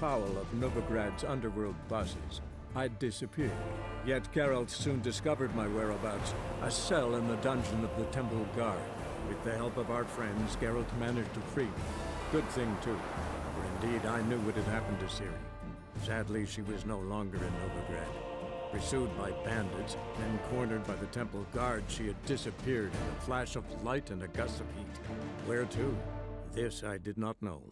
foul of Novigrad's underworld bosses. I'd disappeared. Yet Geralt soon discovered my whereabouts, a cell in the dungeon of the Temple Guard. With the help of our friends, Geralt managed to free me. Good thing, too, for indeed I knew what had happened to Ciri. Sadly, she was no longer in Novigrad. Pursued by bandits, then cornered by the Temple Guard, she had disappeared in a flash of light and a gust of heat. Where to? This I did not know.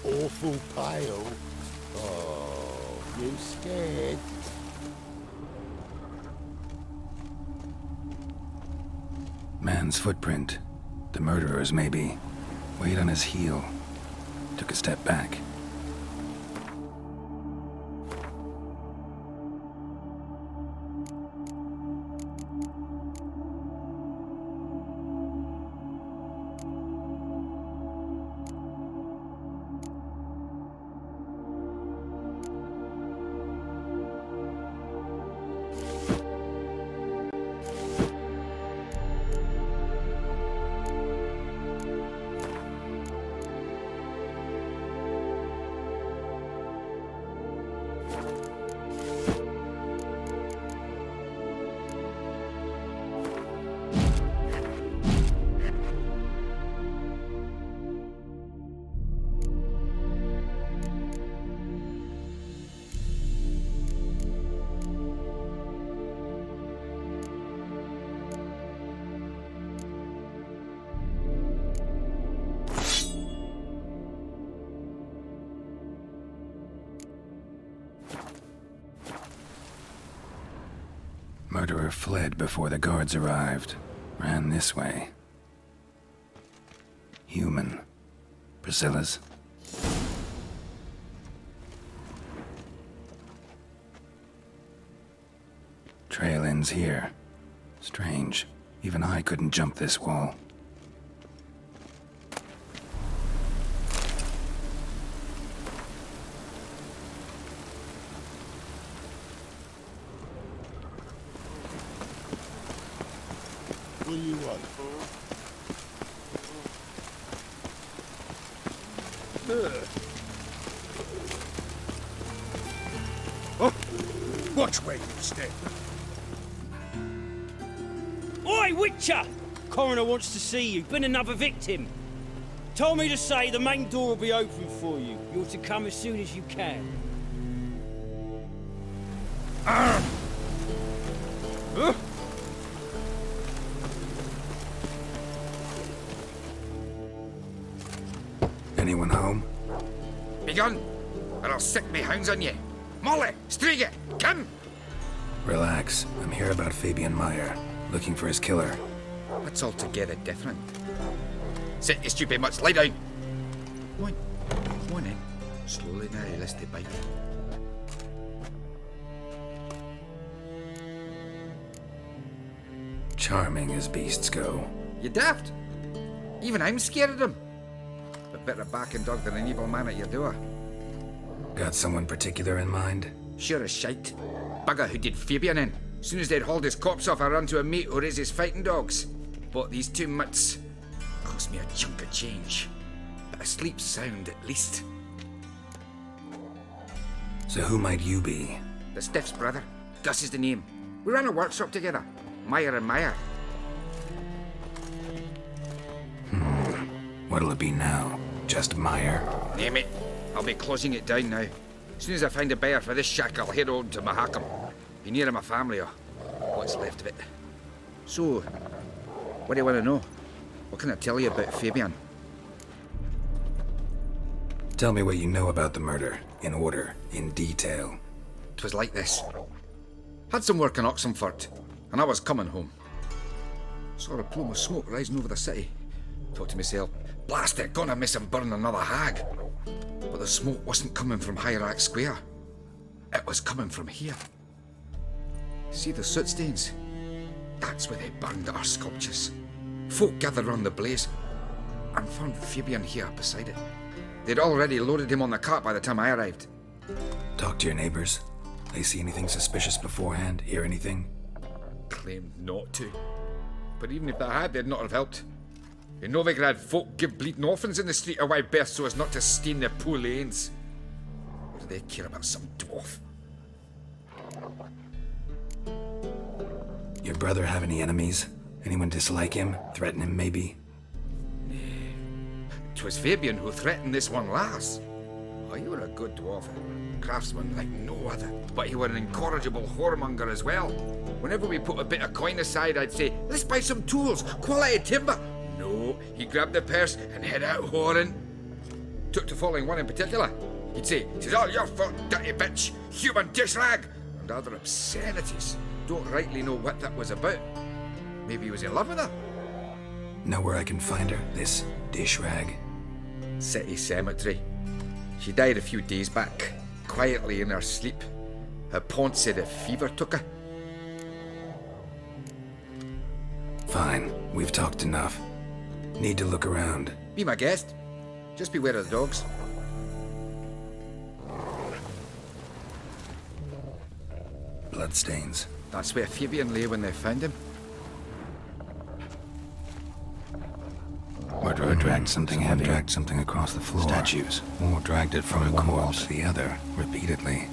Awful pale. Oh, you scared? Man's footprint. The murderer's, maybe. Weight on his heel. Took a step back. Murderer fled before the guards arrived. Ran this way. Human. Priscilla's. Trail ends here. Strange. Even I couldn't jump this wall. What do you want? Oh, watch where you stay. Oi, Witcher! Coroner wants to see you. Been another victim. Told me to say the main door will be open for you. You're to come as soon as you can. Anyone home? Begone, or I'll sick me hounds on you. Molly, Striga, come! Relax. I'm here about Fabian Meyer. Looking for his killer. That's altogether different. Sit, you stupid mutts, lie down. Come on in. Slowly now, listy bite. Charming as beasts go. You daft? Even I'm scared of them. A better barking dog than an evil man at your door. Got someone particular in mind? Sure as shite. Bugger who did Fabian in. Soon as they'd hauled his corpse off, I run to a mate who raises fighting dogs. Bought these two mutts. Cost me a chunk of change. But I sleep sound at least. So who might you be? The Stiff's brother. Gus is the name. We ran a workshop together. Meyer and Meyer. What'll it be now? Just Meyer? Name it. I'll be closing it down now. As soon as I find a buyer for this shack, I'll head on to Mahakam. Be near my family, or what's left of it. So, what do you want to know? What can I tell you about Fabian? Tell me what you know about the murder, in order, in detail. 'Twas like this. Had some work in Oxenford, and I was coming home. Saw a plume of smoke rising over the city. Thought to myself, blast it, gonna miss him burn another hag. But the smoke wasn't coming from Hierarch Square. It was coming from here. See the soot stains? That's where they burned our sculptures. Folk gathered round the blaze and found Fabian here beside it. They'd already loaded him on the cart by the time I arrived. Talk to your neighbors. They see anything suspicious beforehand? Hear anything? Claimed not to. But even if they had, they'd not have helped. In Novigrad, folk give bleeding orphans in the street a wide berth so as not to stain their poor lanes. What do they care about some dwarf? Your brother have any enemies? Anyone dislike him? Threaten him, maybe? 'Twas Fabian who threatened this one last. Oh, you were a good dwarf, craftsman like no other. But you were an incorrigible whoremonger as well. Whenever we put a bit of coin aside, I'd say, let's buy some tools, quality timber. No, he grabbed the purse and head out whoring. Took to following one in particular. He'd say, "'Tis all your fault, dirty bitch, human dish rag," and other obscenities. Don't rightly know what that was about. Maybe he was in love with her? Know where I can find her, this dish rag? City cemetery. She died a few days back, quietly in her sleep. Her pont said a fever took her. Fine, we've talked enough. Need to look around. Be my guest. Just beware of the dogs. Bloodstains. That's where Fabian lay when they found him. Murderer dragged something heavy. Dragged something across the floor. Statues. Or dragged it from one wall to the other, repeatedly.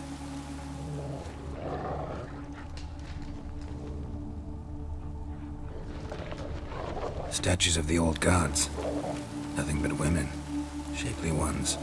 Statues of the old gods. Nothing but women. Shapely ones.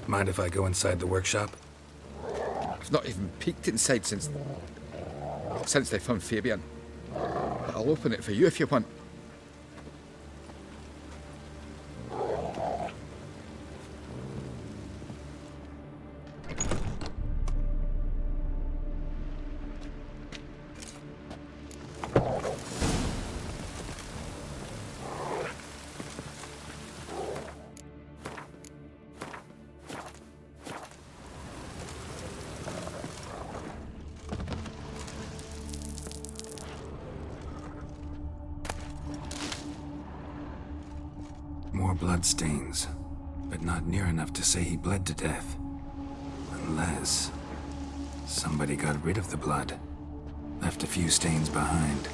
Mind if I go inside the workshop? I've not even peeked inside since they found Fabian. But I'll open it for you if you want. More bloodstains, but not near enough to say he bled to death. Unless somebody got rid of the blood, left a few stains behind.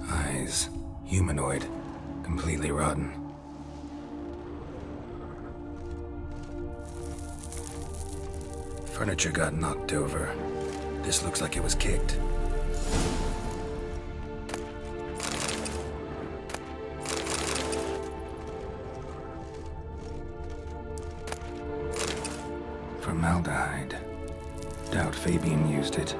Eyes, humanoid, completely rotten. Furniture got knocked over. This looks like it was kicked. Formaldehyde. Doubt Fabian used it.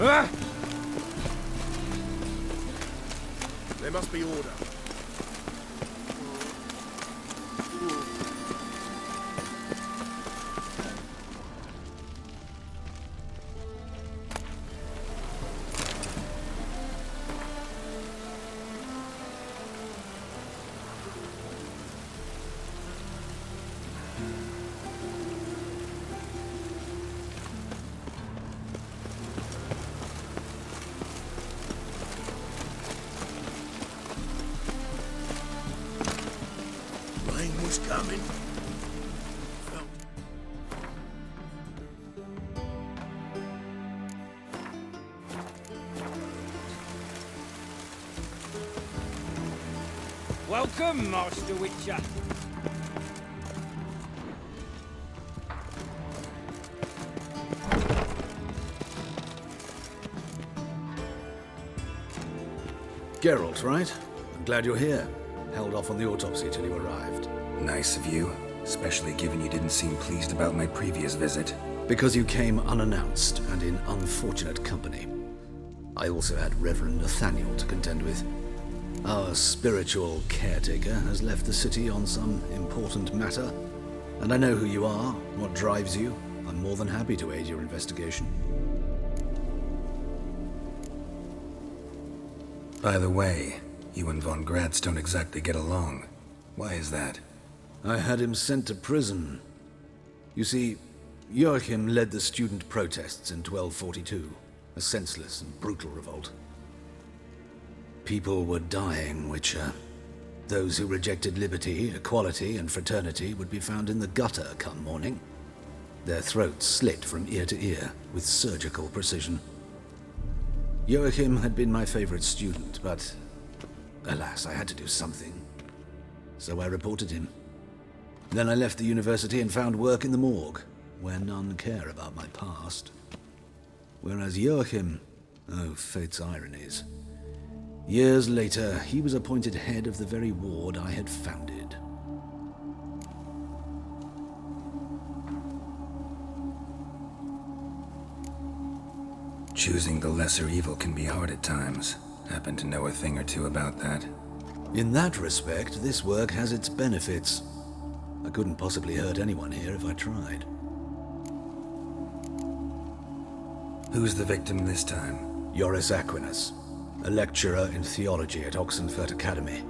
There must be order. Rain was coming. Welcome, Master Witcher. Geralt, right? I'm glad you're here. Held off on the autopsy till you arrived. Nice of you, especially given you didn't seem pleased about my previous visit. Because you came unannounced and in unfortunate company. I also had Reverend Nathaniel to contend with. Our spiritual caretaker has left the city on some important matter, and I know who you are, what drives you. I'm more than happy to aid your investigation. By the way, you and Von Gratz don't exactly get along. Why is that? I had him sent to prison. You see, Joachim led the student protests in 1242, a senseless and brutal revolt. People were dying, Witcher. Those who rejected liberty, equality, and fraternity would be found in the gutter come morning. Their throats slit from ear to ear with surgical precision. Joachim had been my favorite student, but alas, I had to do something. So I reported him. Then I left the university and found work in the morgue, where none care about my past. Whereas Joachim, oh, fate's ironies. Years later, he was appointed head of the very ward I had founded. Choosing the lesser evil can be hard at times. Happen to know a thing or two about that. In that respect, this work has its benefits. I couldn't possibly hurt anyone here if I tried. Who's the victim this time? Joris Aquinas, a lecturer in theology at Oxenfurt Academy.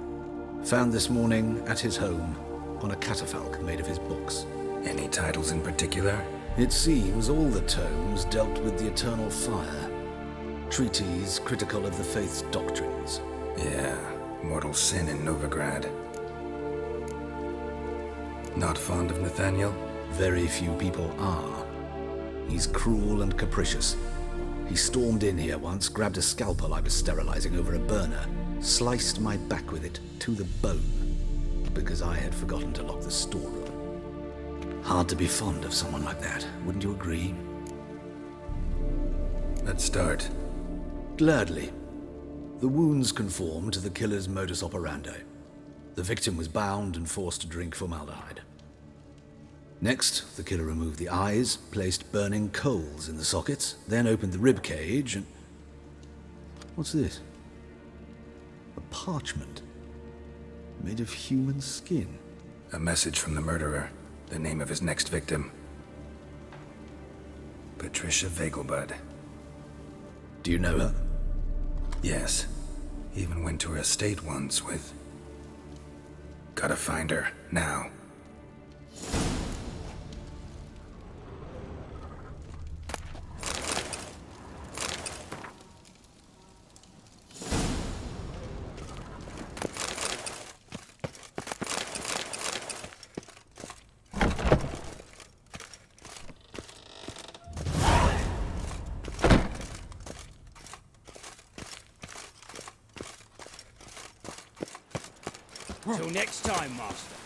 Found this morning at his home on a catafalque made of his books. Any titles in particular? It seems all the tomes dealt with the eternal fire. Treatises critical of the faith's doctrines. Yeah, mortal sin in Novigrad. Not fond of Nathaniel? Very few people are. He's cruel and capricious. He stormed in here once, grabbed a scalpel I was sterilizing over a burner, sliced my back with it to the bone, because I had forgotten to lock the storeroom. Hard to be fond of someone like that, wouldn't you agree? Let's start. Gladly. The wounds conform to the killer's modus operandi. The victim was bound and forced to drink formaldehyde. Next, the killer removed the eyes, placed burning coals in the sockets, then opened the rib cage and... What's this? A parchment. Made of human skin. A message from the murderer. The name of his next victim. Patricia Vegelbud. Do you know her? Yes. Even went to her estate once with... Gotta find her, now. Till next time, Master.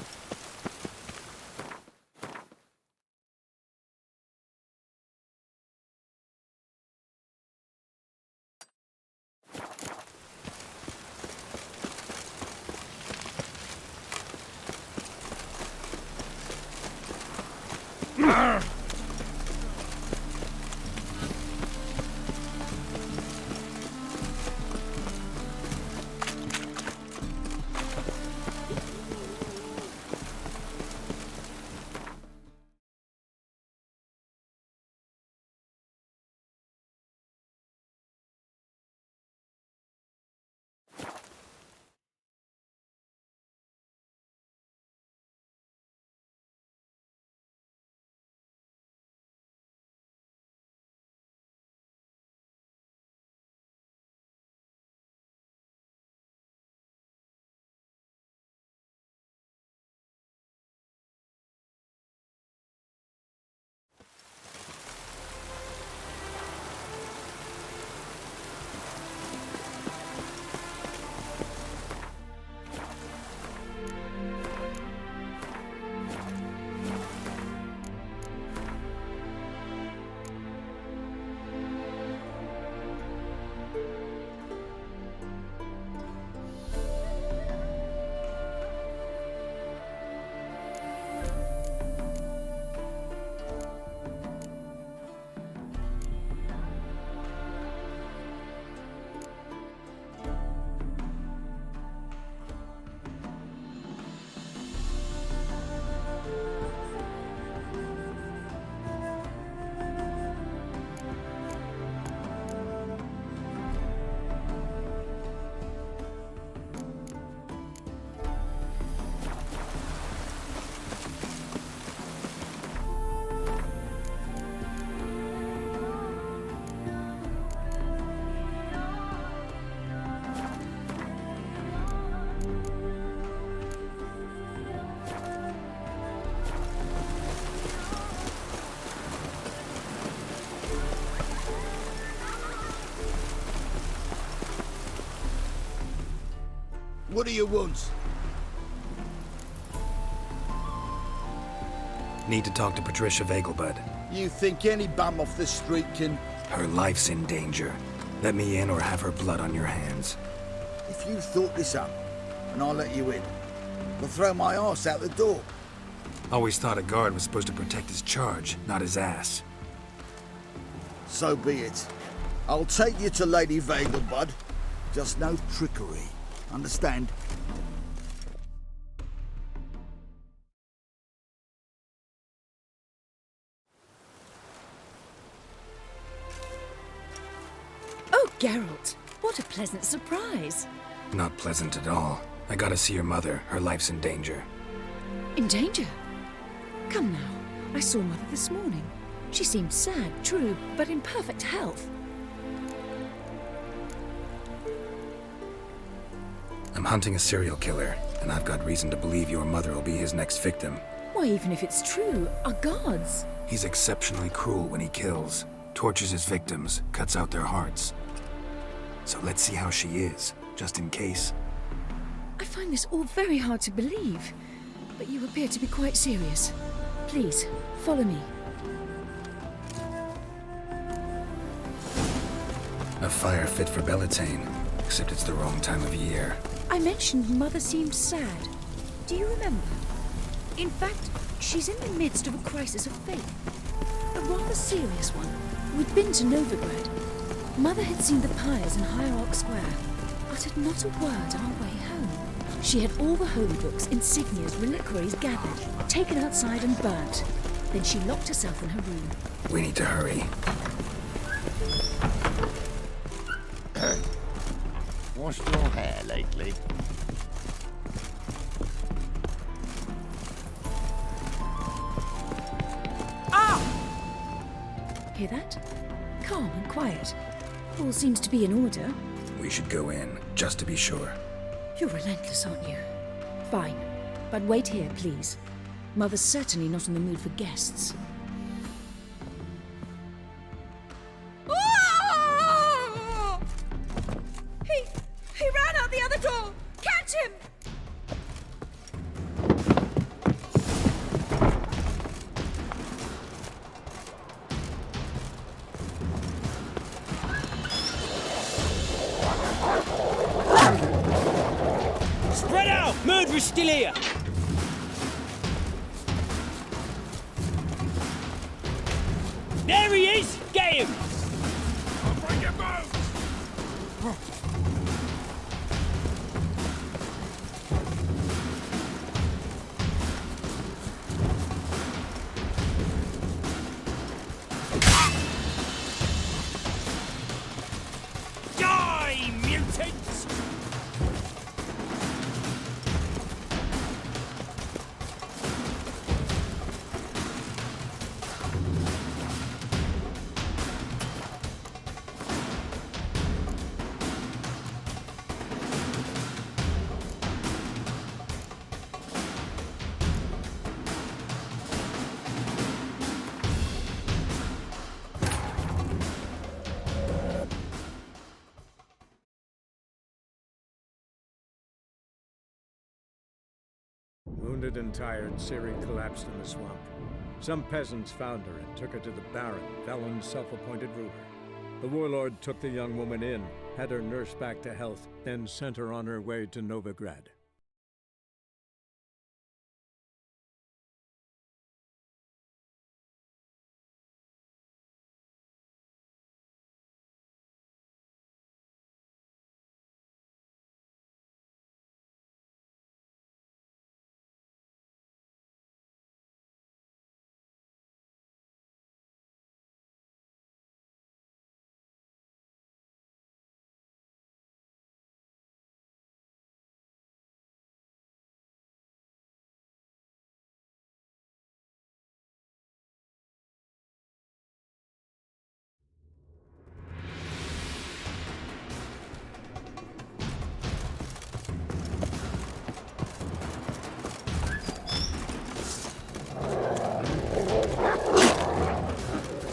What do you want? Need to talk to Patricia Vegelbud. You think any bum off the street can... Her life's in danger. Let me in or have her blood on your hands. If you thought this up, and I'll let you in, I'll throw my arse out the door. Always thought a guard was supposed to protect his charge, not his ass. So be it. I'll take you to Lady Vegelbud. Just no trickery. Understand? Oh, Geralt, what a pleasant surprise. Not pleasant at all. I gotta see your mother. Her life's in danger. In danger? Come now, I saw Mother this morning. She seemed sad, true, but in perfect health. I'm hunting a serial killer, and I've got reason to believe your mother will be his next victim. Why, even if it's true, our gods. He's exceptionally cruel when he kills, tortures his victims, cuts out their hearts. So let's see how she is, just in case. I find this all very hard to believe, but you appear to be quite serious. Please, follow me. A fire fit for Bellatane, except it's the wrong time of year. I mentioned Mother seemed sad. Do you remember? In fact, she's in the midst of a crisis of faith. A rather serious one. We'd been to Novigrad. Mother had seen the pyres in Hierarch Square, uttered not a word on our way home. She had all the holy books, insignias, reliquaries gathered, taken outside and burnt. Then she locked herself in her room. We need to hurry. Washed your hair lately? Hear that? Calm and quiet. All seems to be in order. We should go in, just to be sure. You're relentless, aren't you? Fine. But wait here, please. Mother's certainly not in the mood for guests. He ran out the other door! Catch him! Spread out! Murderer's still here! There he is! Get him! I'll break your bones! Die, mutants! Wounded and tired, Ciri collapsed in the swamp. Some peasants found her and took her to the Baron, Velen's self-appointed ruler. The warlord took the young woman in, had her nursed back to health, then sent her on her way to Novigrad.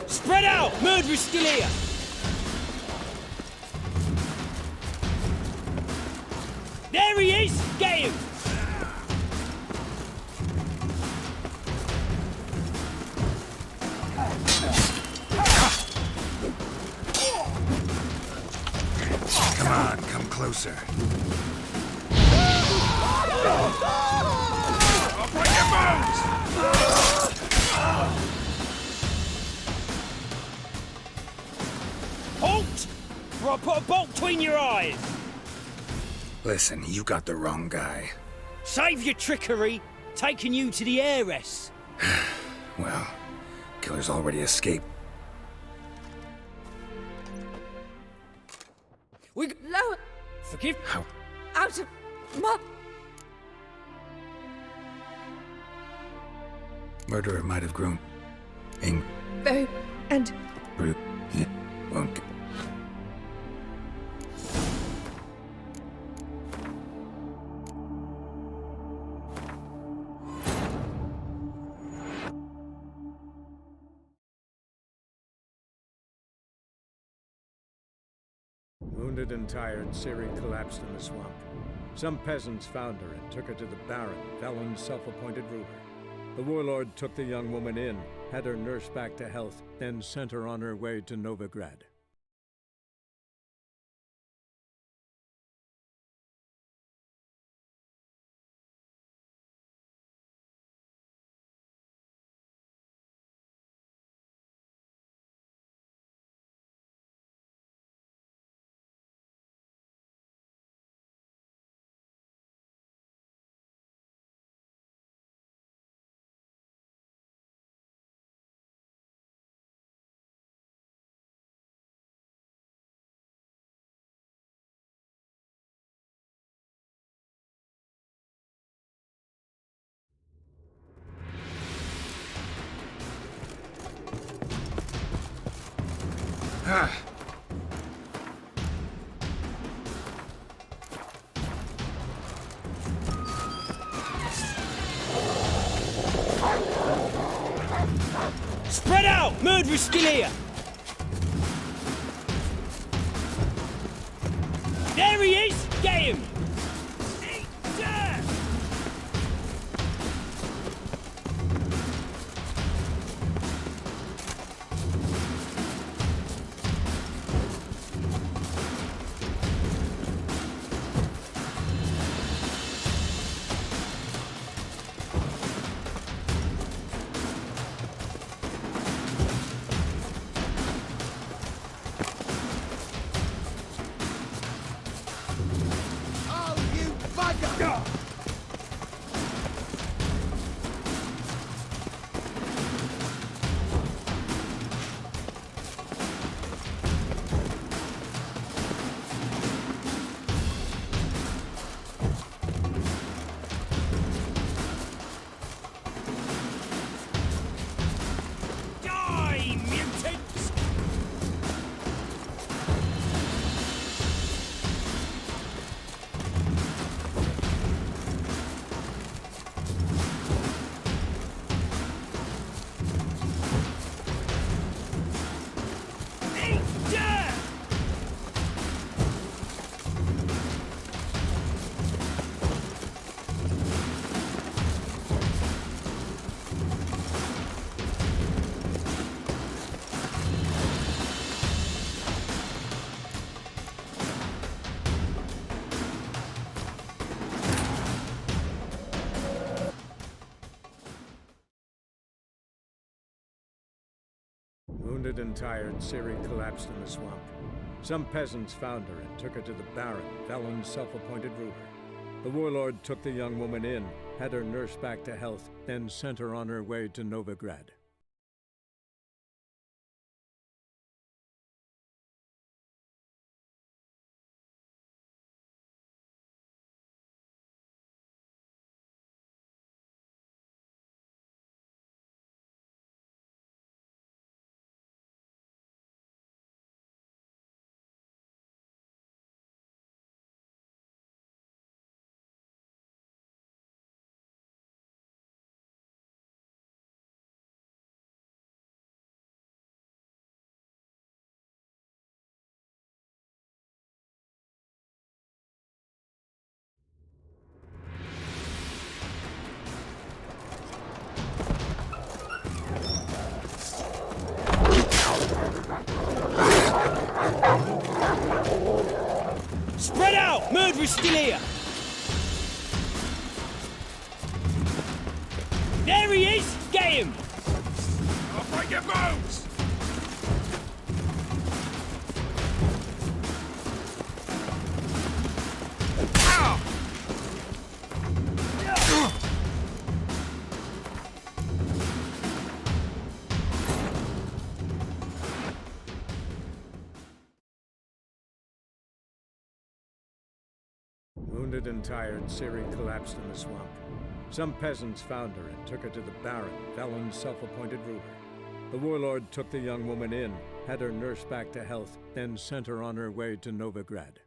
Spread out! Murderer's still here! There he is! Get him! Come on, come closer. I'll break your bones! Halt! Or I'll put a bolt between your eyes! Listen, you got the wrong guy. Save your trickery, taking you to the heiress. Well, killer's already escaped. Lower. Forgive... How? Out of... Mum. Murderer might have grown angry. Very... And... Brute. Yeah. Won't. Wounded and tired, Ciri collapsed in the swamp. Some peasants found her and took her to the Baron, Velen's self-appointed ruler. The warlord took the young woman in, had her nursed back to health, then sent her on her way to Novigrad. Spread out! Murderer's still here! There he is! Get him! Eat dirt! Oh, you bugger! Die, mutants! Eat dirt! Wounded and tired, Ciri collapsed in the swamp. Some peasants found her and took her to the Baron, Velen's self-appointed ruler. The warlord took the young woman in, had her nursed back to health, then sent her on her way to Novigrad. Spread out! Murderer's still here! There he is! Get him! I'll break your bones! Wounded and tired, Ciri collapsed in the swamp. Some peasants found her and took her to the Baron, Valen's self-appointed ruler. The warlord took the young woman in, had her nursed back to health, then sent her on her way to Novigrad.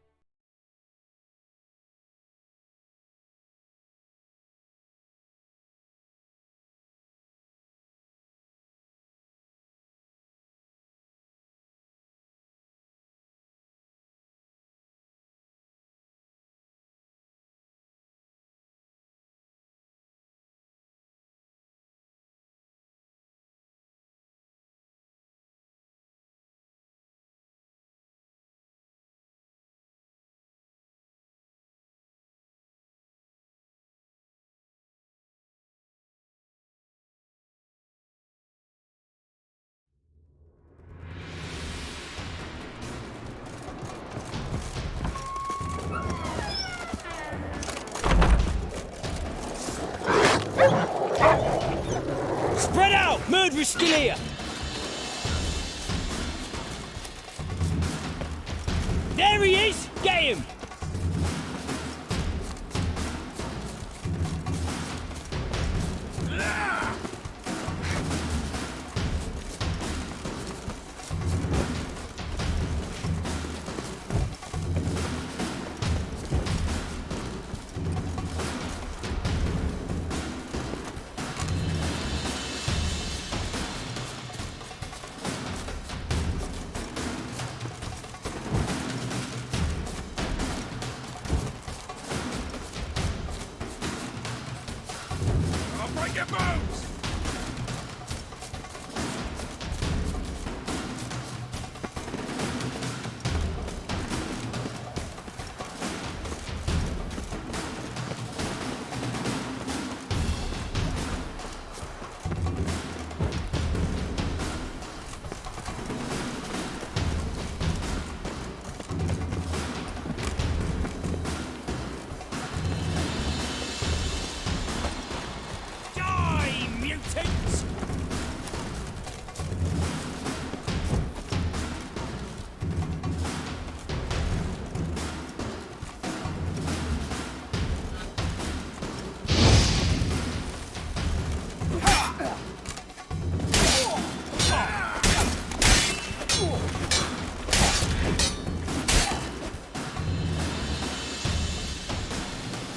Spread out! Murderer's still here! There he is! Get him! I'll break your bones! Die, mutants!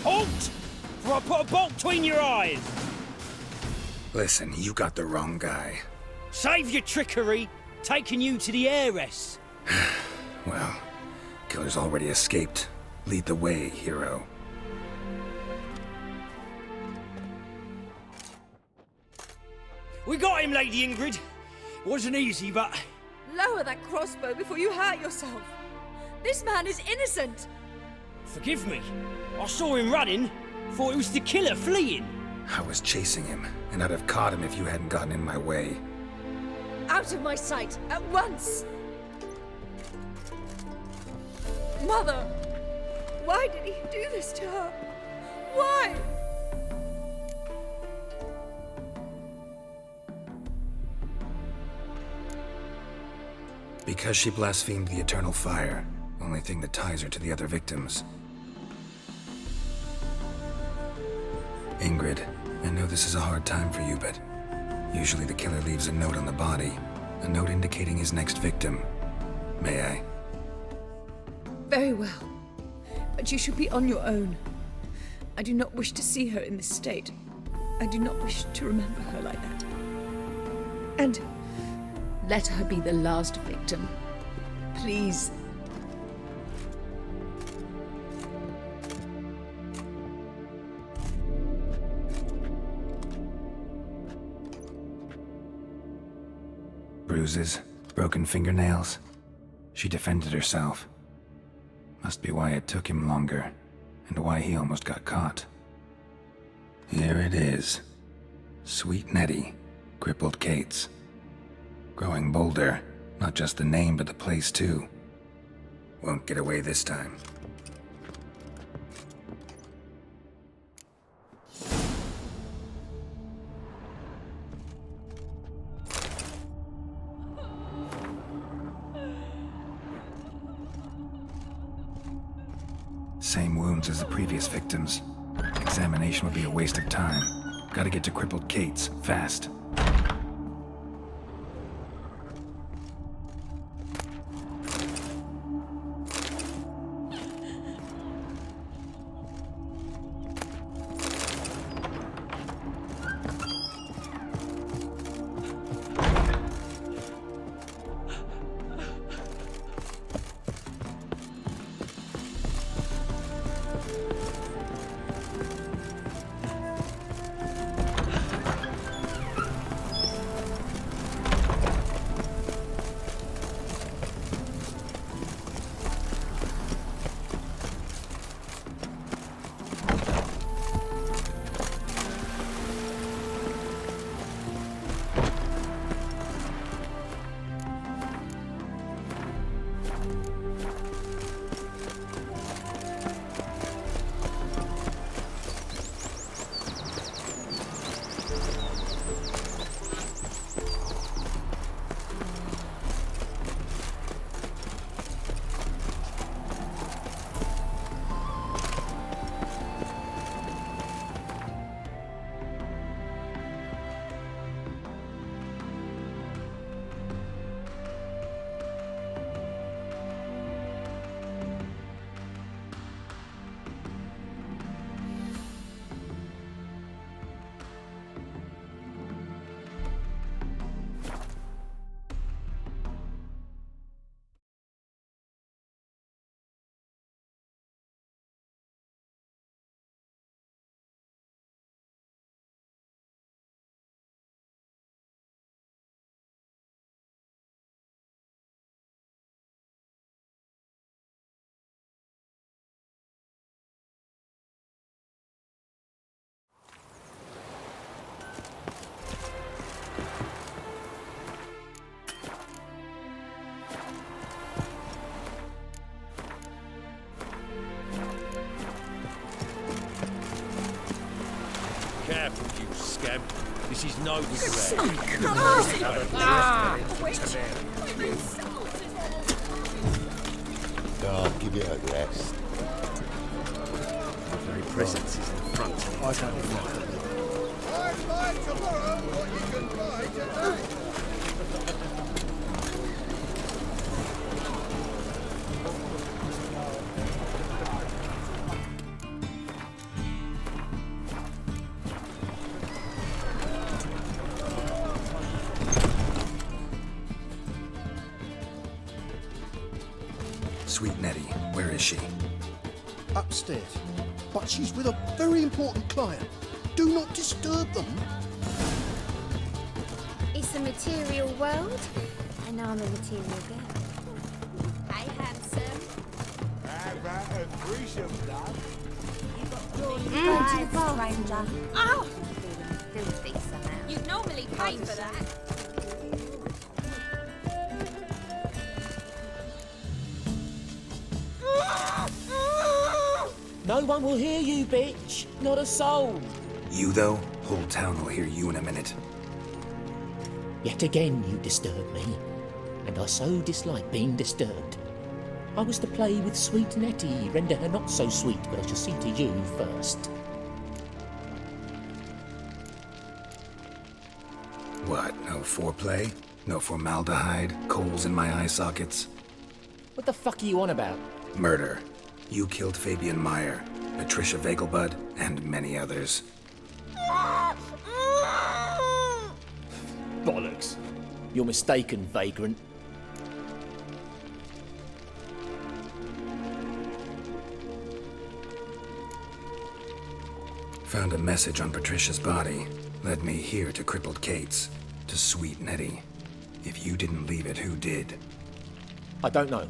Halt! Or I'll put a bolt between your eyes! Listen, you got the wrong guy. Save your trickery, taking you to the heiress. Well, killer's already escaped. Lead the way, hero. We got him, Lady Ingrid. Wasn't easy, but... Lower that crossbow before you hurt yourself. This man is innocent. Forgive me. I saw him running. Thought it was the killer fleeing. I was chasing him, and I'd have caught him if you hadn't gotten in my way. Out of my sight, at once! Mother! Why did he do this to her? Why? Because she blasphemed the eternal fire. Only thing that ties her to the other victims. Ingrid, I know this is a hard time for you, but usually the killer leaves a note on the body. A note indicating his next victim. May I? Very well. But you should be on your own. I do not wish to see her in this state. I do not wish to remember her like that. And let her be the last victim. Please. Bruises, broken fingernails. She defended herself. Must be why it took him longer, and why he almost got caught. Here it is. Sweet Nettie, crippled Kate's. Growing bolder, not just the name but the place too. Won't get away this time. Same wounds as the previous victims. Examination would be a waste of time. Gotta get to crippled Kate's, fast. Careful, you scamp. This is no good. God, give it a rest. The very presence is in front of me. I can't find it. Buy tomorrow what you can buy today. Sweet Nettie, where is she? Upstairs. But she's with a very important client. Do not disturb them. It's a material world, and I'm a material girl. Hey, handsome. How about a threesome, love? Go to the bar, stranger. Oh! Filthy somehow. You'd normally pay for that. No one will hear you, bitch. Not a soul. You, though? Whole town will hear you in a minute. Yet again you disturb me, and I so dislike being disturbed. I was to play with sweet Nettie, render her not so sweet, but I shall see to you first. What, no foreplay? No formaldehyde? Coals in my eye sockets? What the fuck are you on about? Murder. You killed Fabian Meyer, Patricia Vegelbud, and many others. Bollocks. You're mistaken, vagrant. Found a message on Patricia's body. Led me here to crippled Kate's. To sweet Nettie. If you didn't leave it, who did? I don't know.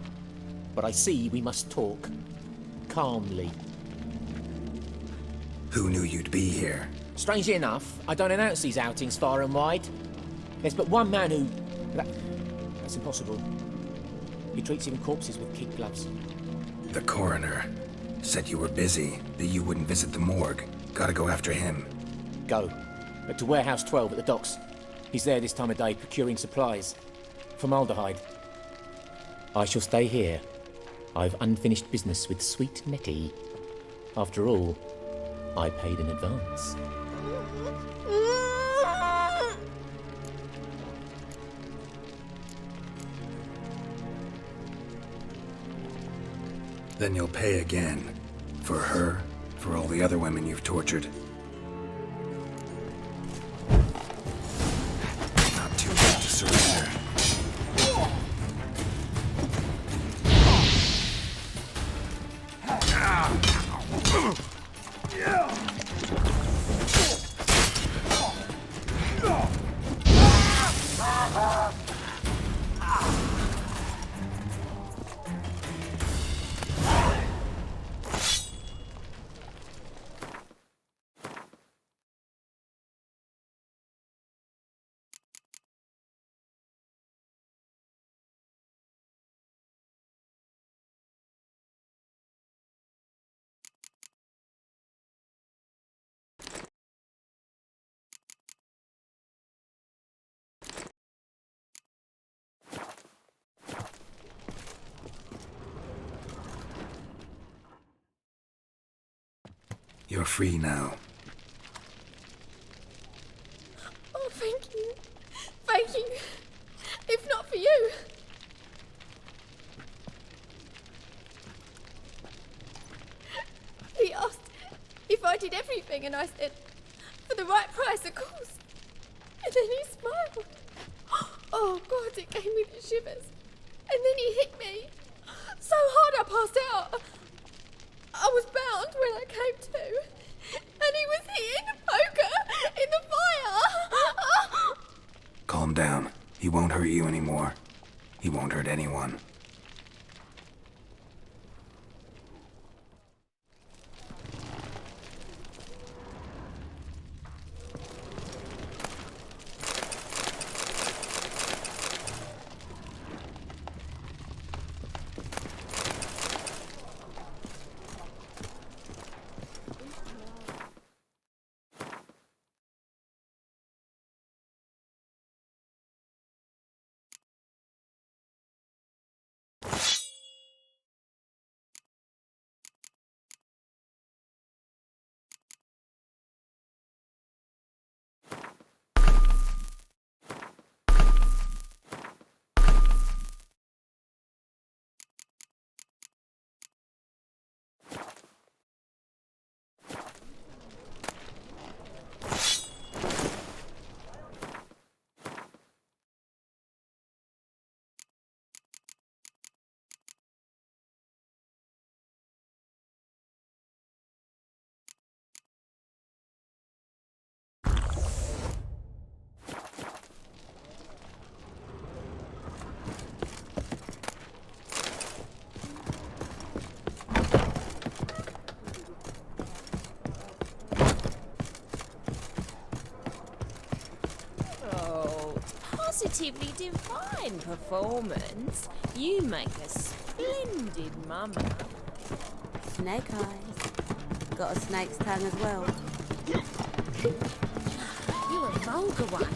but I see we must talk. Calmly. Who knew you'd be here? Strangely enough, I don't announce these outings far and wide. There's but one man who... That's impossible. He treats even corpses with kid gloves. The coroner said you were busy, that you wouldn't visit the morgue. Gotta go after him. Go. But to Warehouse 12 at the docks. He's there this time of day procuring supplies. Formaldehyde. I shall stay here. I've unfinished business with sweet Nettie. After all, I paid in advance. Then you'll pay again. For her, for all the other women you've tortured. Not too late to surrender. You're free now. Oh, thank you. Thank you. If not for you. He asked if I did everything, and I said, for the right price, of course. And then he smiled. Oh, God, it gave me the shivers. And then he hit me so hard I passed out. I was bound when I came to, and he was hitting the poker in the fire. Calm down. He won't hurt you anymore. He won't hurt anyone. Positively divine performance. You make a splendid mama. Snake eyes. Got a snake's tongue as well. You're a vulgar one.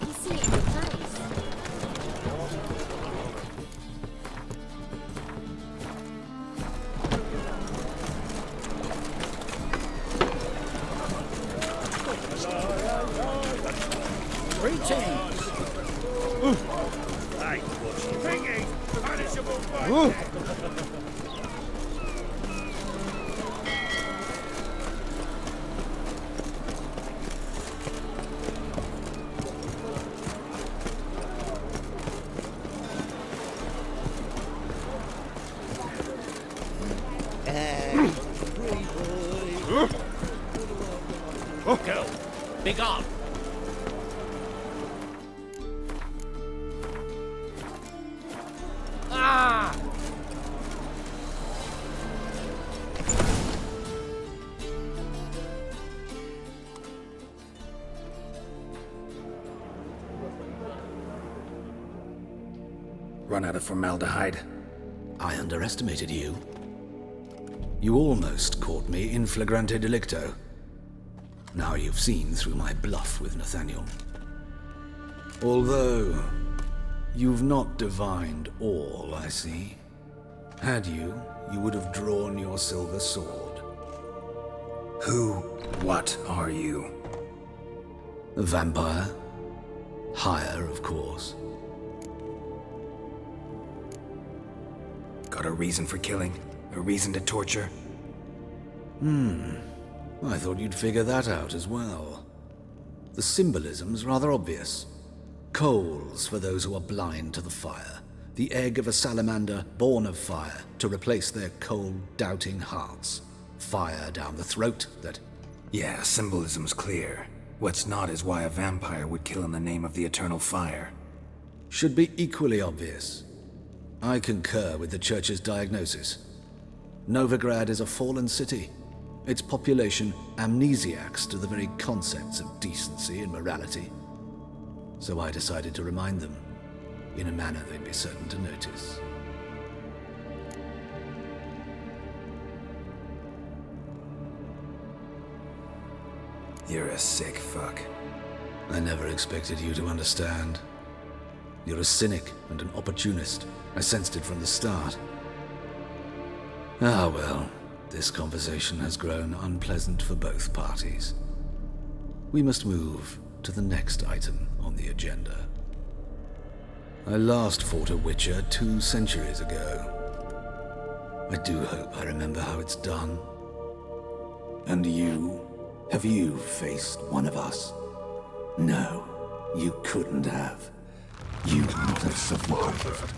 You see it in your face. Greetings. Hey, what's you thinking? Punishable by death. Go. Big on. run out of formaldehyde. I underestimated you. You almost caught me in flagrante delicto. Now you've seen through my bluff with Nathaniel. Although, you've not divined all, I see. Had you, you would have drawn your silver sword. What are you? A vampire. Higher, of course. Got a reason for killing? A reason to torture? I thought you'd figure that out as well. The symbolism's rather obvious. Coals for those who are blind to the fire. The egg of a salamander born of fire to replace their cold, doubting hearts. Fire down the throat that... Yeah, symbolism's clear. What's not is why a vampire would kill in the name of the eternal fire. Should be equally obvious. I concur with the Church's diagnosis. Novigrad is a fallen city. Its population amnesiacs to the very concepts of decency and morality. So I decided to remind them, in a manner they'd be certain to notice. You're a sick fuck. I never expected you to understand. You're a cynic and an opportunist. I sensed it from the start. Ah well, this conversation has grown unpleasant for both parties. We must move to the next item on the agenda. I last fought a Witcher 2 centuries ago. I do hope I remember how it's done. And you? Have you faced one of us? No, you couldn't have. You would not have survived.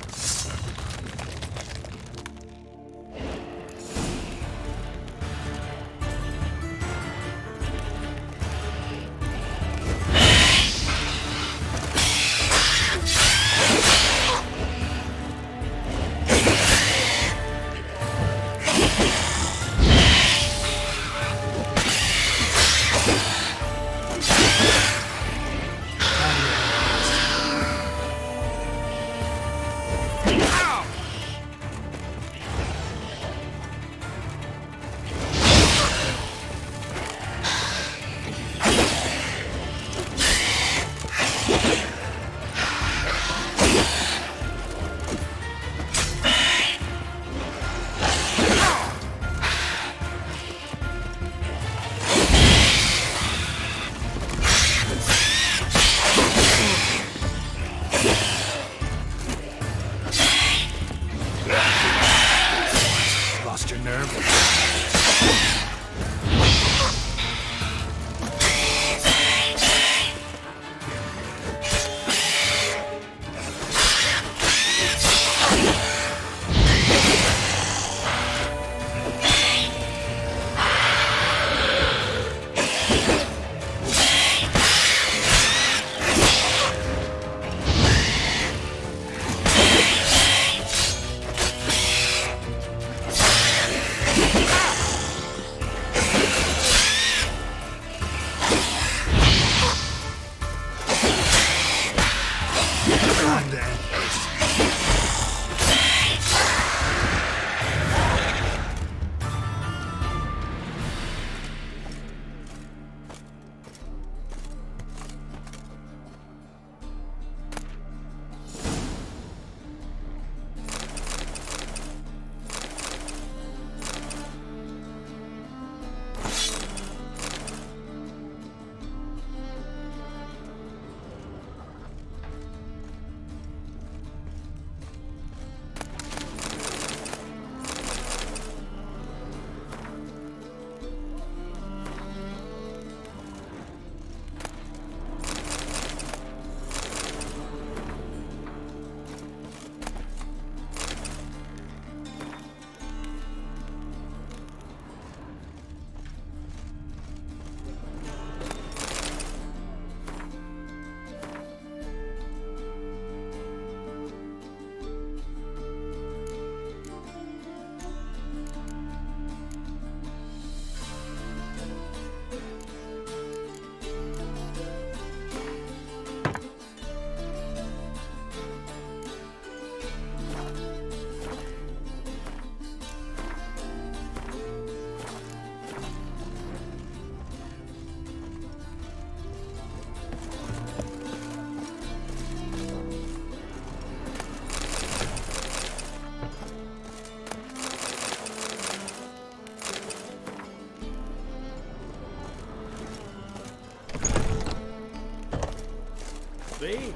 See?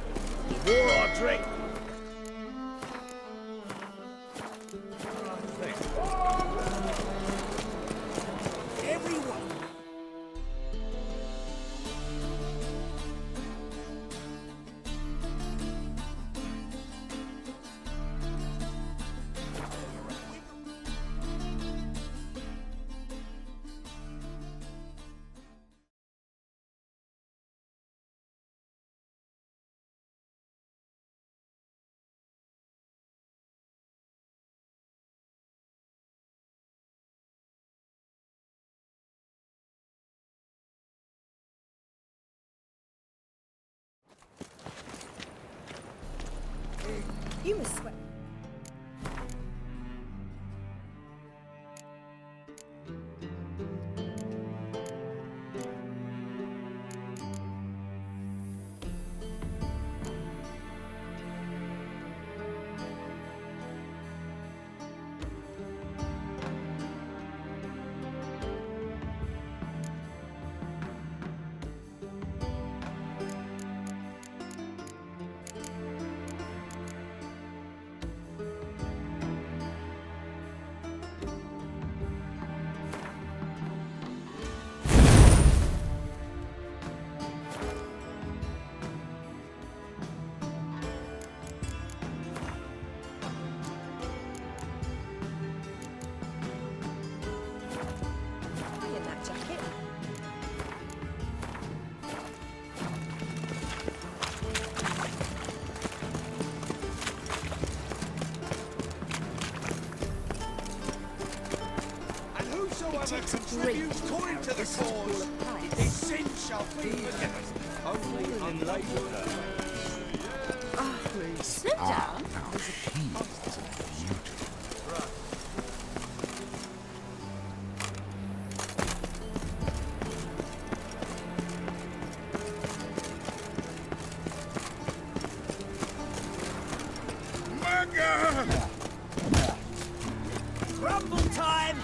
The more I drink, Everyone! You must swear. In that jacket. And whosoever takes a contributes great coin to the deal to cause, full price. his sin shall be forgiven. Only unlabeled. Sit down. Rumble time!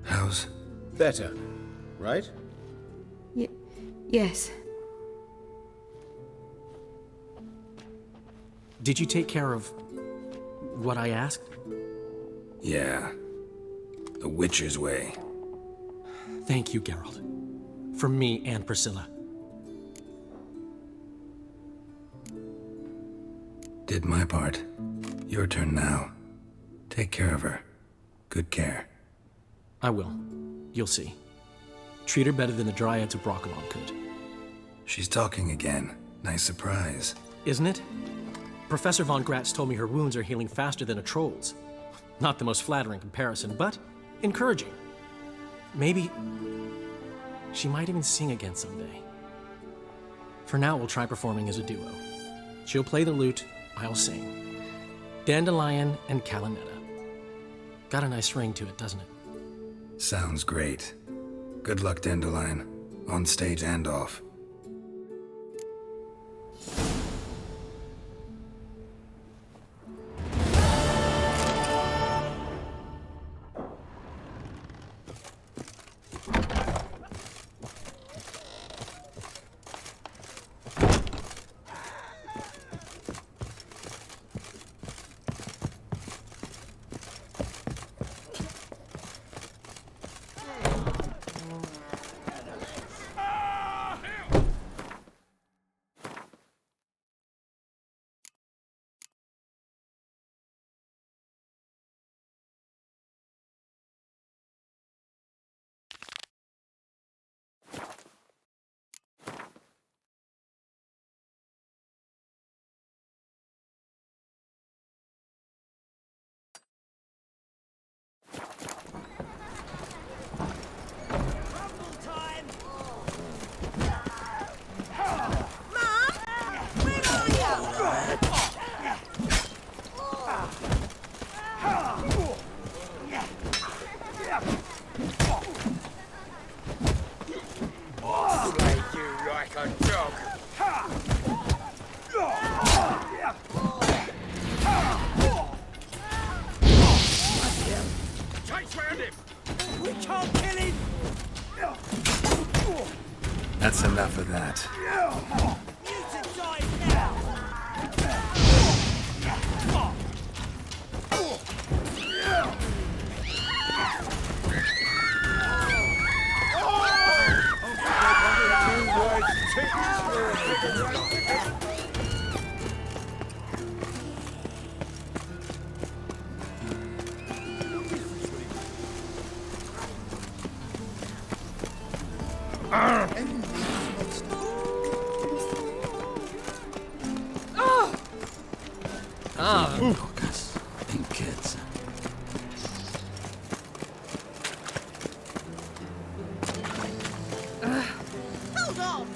How's... better, right? Yes. Did you take care of what I asked? Yeah. The Witcher's way. Thank you, Geralt. From me and Priscilla. Did my part. Your turn now. Take care of her. Good care. I will. You'll see. Treat her better than the Dryads of Broccolon could. She's talking again. Nice surprise. Isn't it? Professor Von Gratz told me her wounds are healing faster than a troll's. Not the most flattering comparison, but encouraging. Maybe she might even sing again someday. For now, we'll try performing as a duo. She'll play the lute, I'll sing. Dandelion and Calinetta. Got a nice ring to it, doesn't it? Sounds great. Good luck, Dandelion. On stage and off. Enough of that. Kids. Hold on!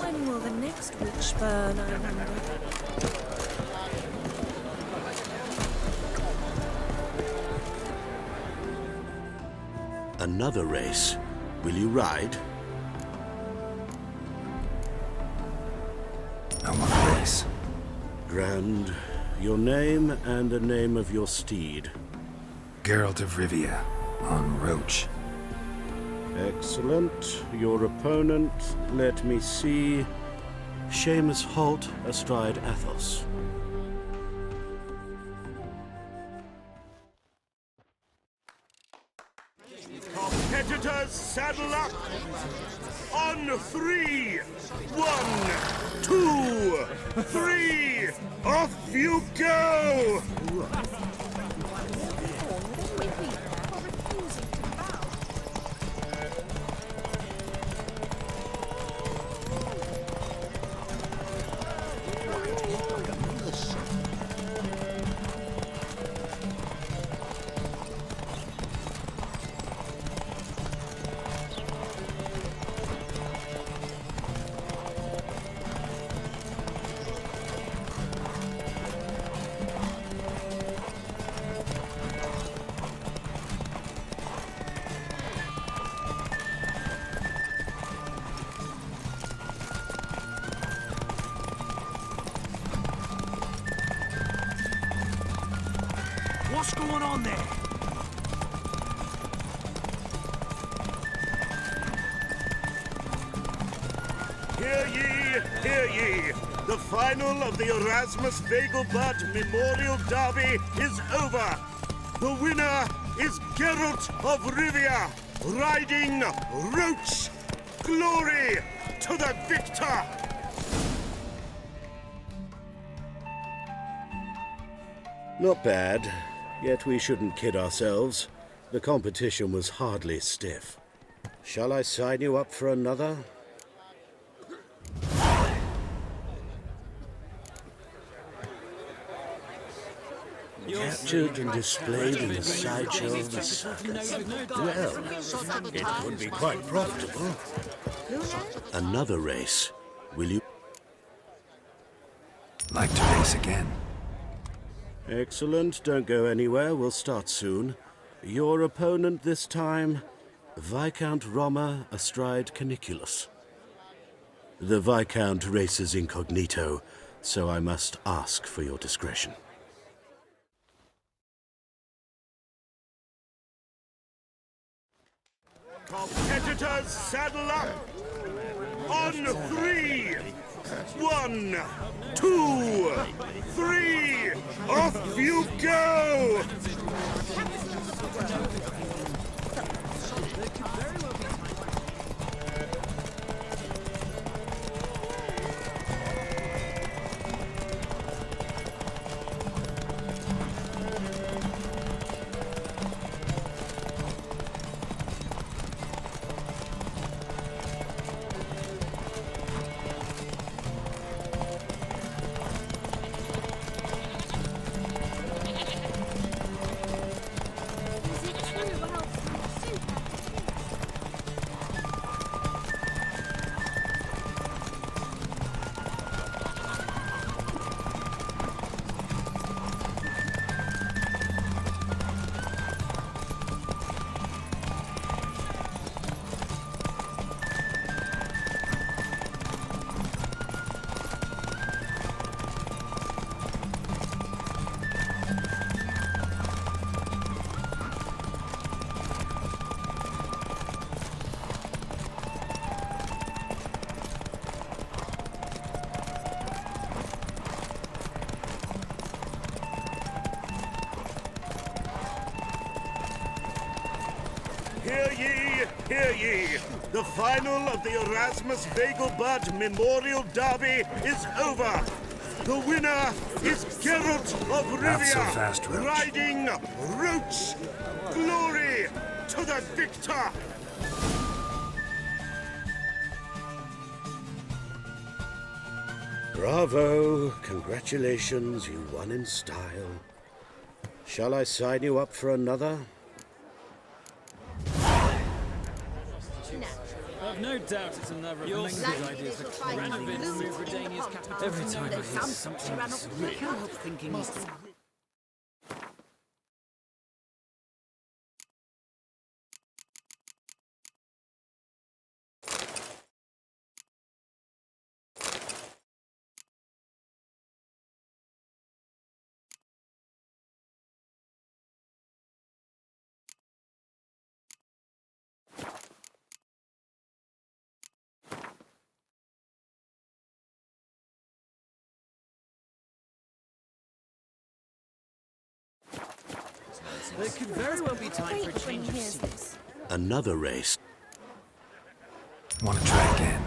When will the next witch burn, I wonder? Another race. Will you ride? I want a race. Grand. Your name and the name of your steed. Geralt of Rivia, on Roach. Excellent. Your opponent, let me see. Seamus Holt astride Athos. Competitors, saddle up! On 3! 1, 2, 3! Off you go! What's going on there? Hear ye, hear ye! The final of the Erasmus Vegelbud Memorial Derby is over! The winner is Geralt of Rivia, riding Roach! Glory to the victor! Not bad, yet we shouldn't kid ourselves. The competition was hardly stiff. Shall I sign you up for another? Captured and displayed in the sideshow of the circus. Well, it could be quite profitable. Another race. Will you? Like to race again. Excellent. Don't go anywhere. We'll start soon. Your opponent this time, Viscount Roma astride Caniculus. The Viscount races incognito, so I must ask for your discretion. Competitors, saddle up! On 3! 1, 2, 3! Off you go! Hear ye! The final of the Erasmus Vegelbud Memorial Derby is over! The winner is Geralt of Rivia! Not so fast, Roach. Riding Roach! Glory to the victor! Bravo! Congratulations, you won in style. Shall I sign you up for another? I've no doubt it's another of Meng's ideas to renovate and move Redania's capital. Every time I hear something surreal, I can't help thinking he's... There could very well be time for a change of scene. Another race. Want to try again?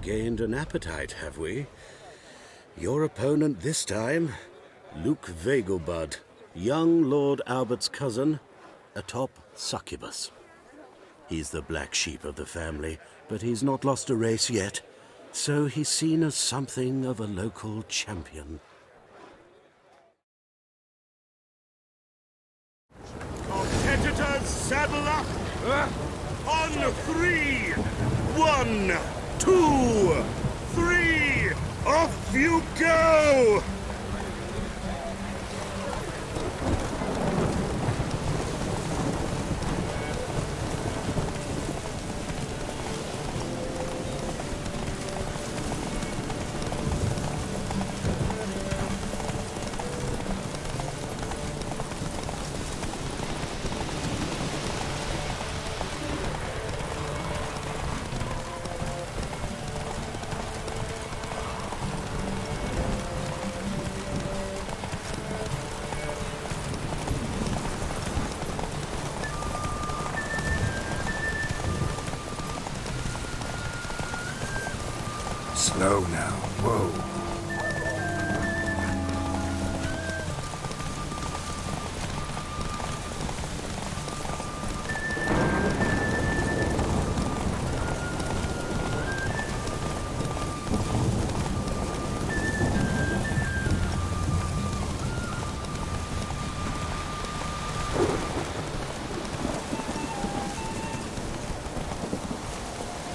Gained an appetite, have we? Your opponent this time, Luke Vegelbud, young Lord Albert's cousin, atop succubus. He's the black sheep of the family, but he's not lost a race yet, so he's seen as something of a local champion. Competitors, saddle up! On 3! 1, 2, 3! Off you go! Slow now. Whoa.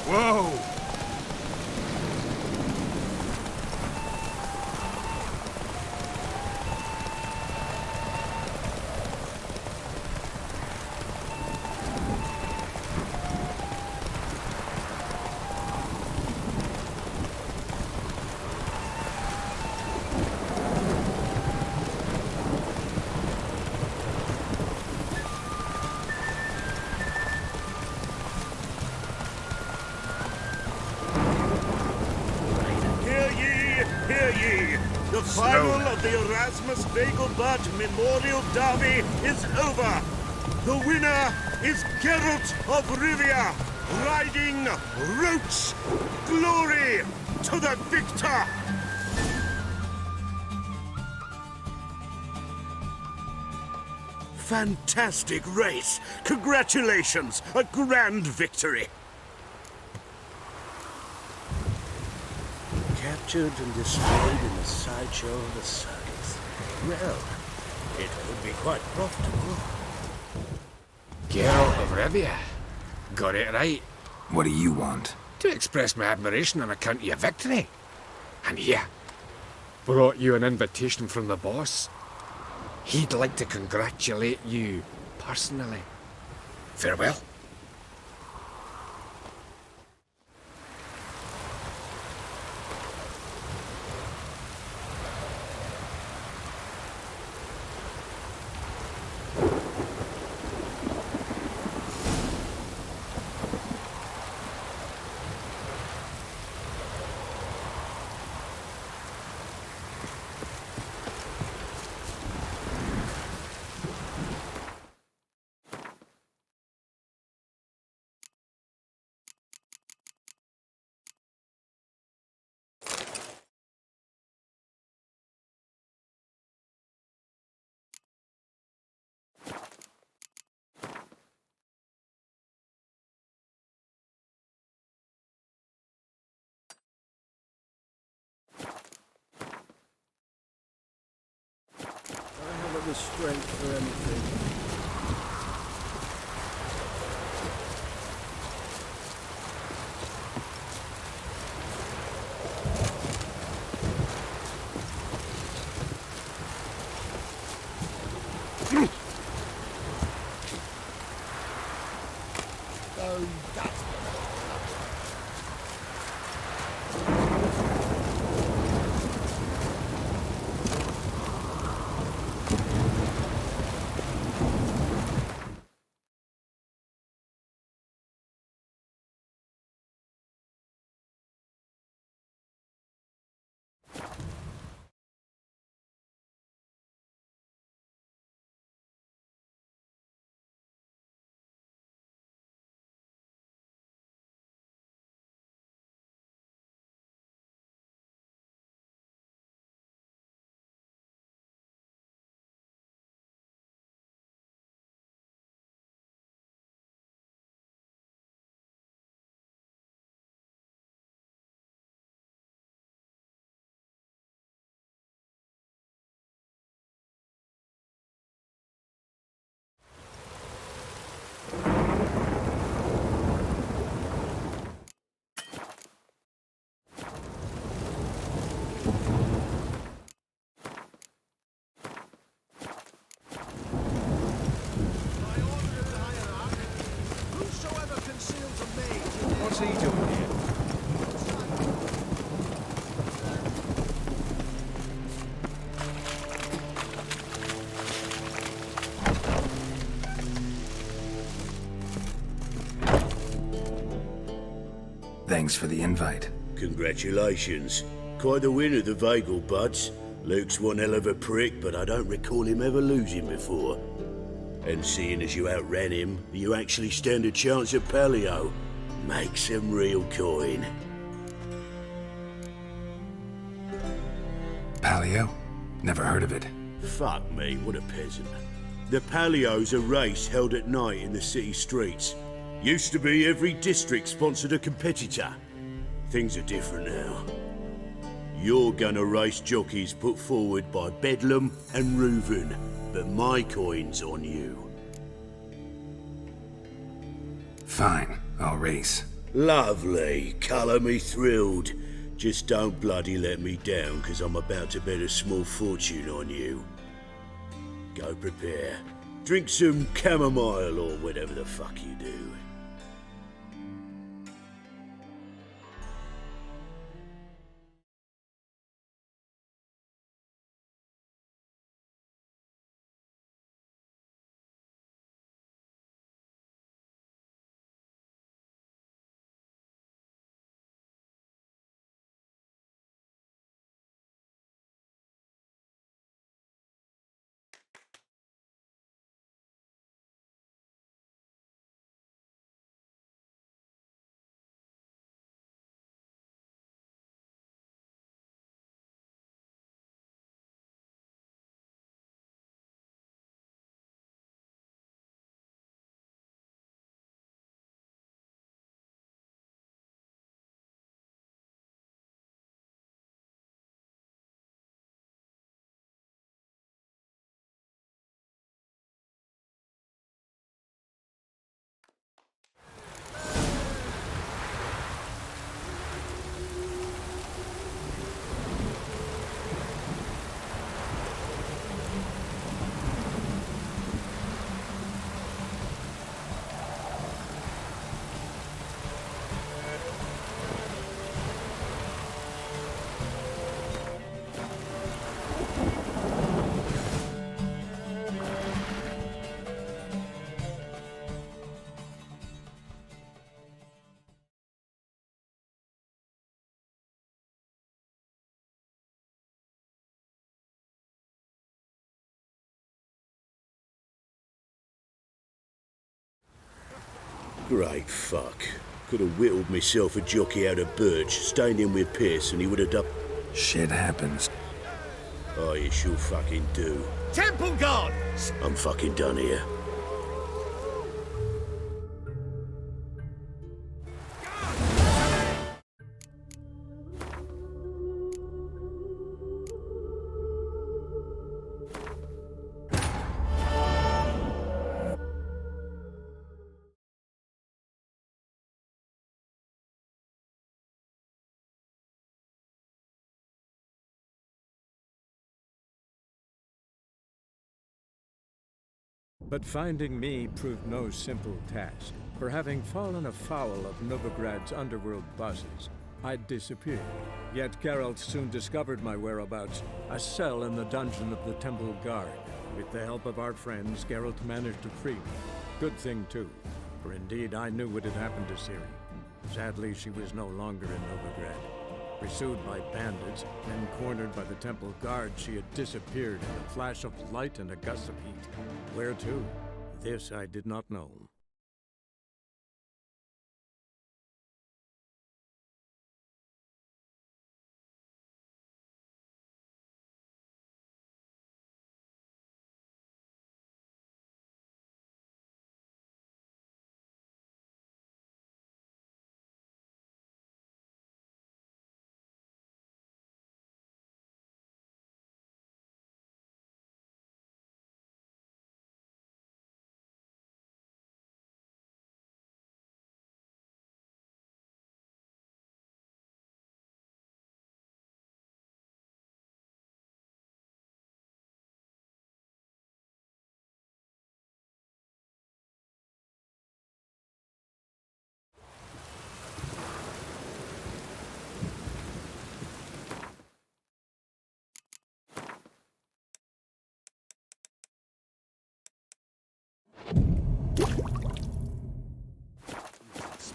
Whoa! The final of the Erasmus Vegelbud Memorial Derby is over. The winner is Geralt of Rivia, riding Roach. Glory to the victor! Fantastic race! Congratulations! A grand victory! Captured and displayed in the sideshow of the circus. Well, it could be quite profitable. Geralt of Rivia. Got it right. What do you want? To express my admiration on account of your victory. And here, brought you an invitation from the boss. He'd like to congratulate you personally. Farewell. I haven't the strength for anything. Oh, that's What's he doing here? Thanks for the invite. Congratulations. Quite the winner, the Vagel Buds. Luke's one hell of a prick, but I don't recall him ever losing before. And seeing as you outran him, you actually stand a chance at Paleo. Make some real coin. Paleo? Never heard of it. Fuck me, what a peasant. The Paleo's a race held at night in the city streets. Used to be every district sponsored a competitor. Things are different now. You're gonna race jockeys put forward by Bedlam and Reuven, but my coin's on you. Fine, I'll race. Lovely, colour me thrilled. Just don't bloody let me down, 'cause I'm about to bet a small fortune on you. Go prepare. Drink some chamomile or whatever the fuck you do. Great fuck. Could have whittled myself a jockey out of birch, stained him with piss, and he would have done... Shit happens. Oh, you sure fucking do. Temple Guard! I'm fucking done here. But finding me proved no simple task. For having fallen afoul of Novigrad's underworld bosses, I'd disappeared. Yet Geralt soon discovered my whereabouts, a cell in the dungeon of the Temple Guard. With the help of our friends, Geralt managed to free me. Good thing too, for indeed I knew what had happened to Ciri. Sadly, she was no longer in Novigrad. Pursued by bandits, then cornered by the Temple Guard, she had disappeared in a flash of light and a gust of heat. Where to? This I did not know.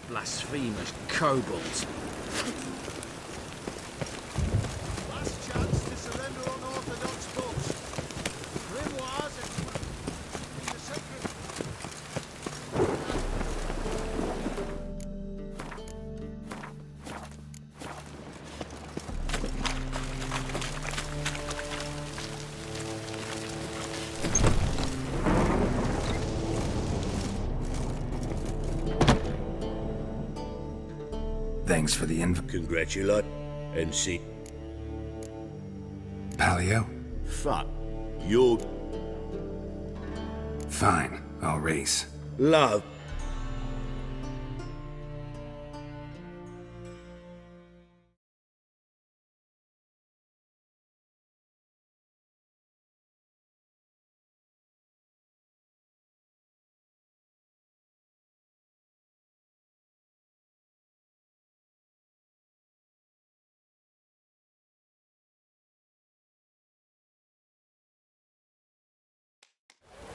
Blasphemous kobolds. Last chance to surrender unorthodox books. Grimoires and the sacred... Thanks for the invite. Congratulate and see. Palio? Fuck. You're... Fine, I'll race. Love.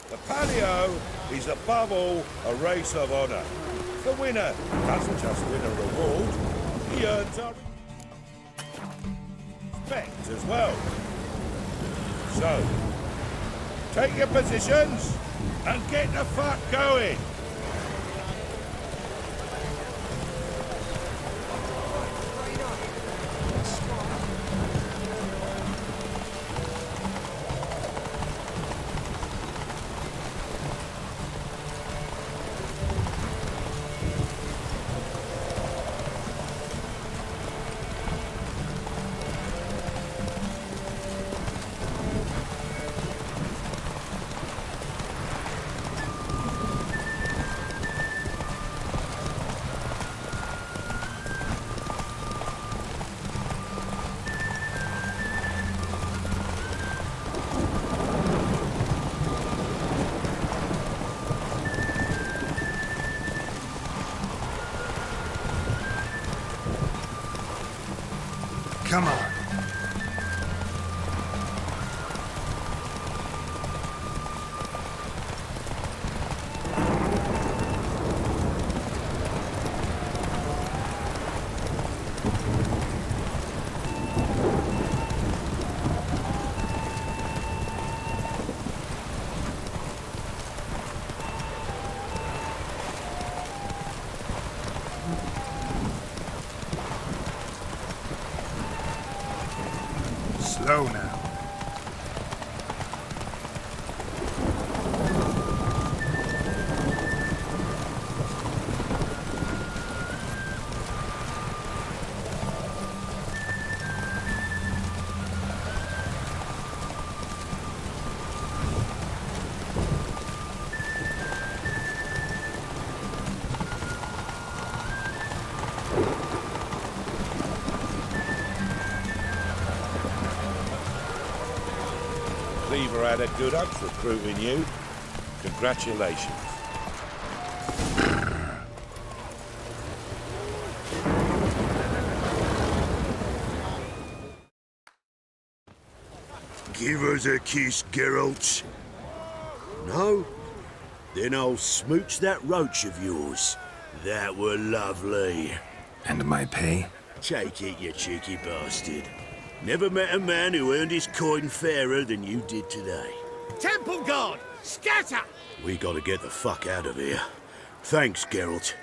The Palio is above all a race of honour. The winner doesn't just win a reward, he earns our respect as well. So, take your positions and get the fuck going. Come on. Slow now. Cleaver had a good up recruiting you. Congratulations. Give us a kiss, Geralt. No? Then I'll smooch that roach of yours. That were lovely. And my pay? Take it, you cheeky bastard. Never met a man who earned his coin fairer than you did today. Temple Guard! Scatter! We gotta get the fuck out of here. Thanks, Geralt.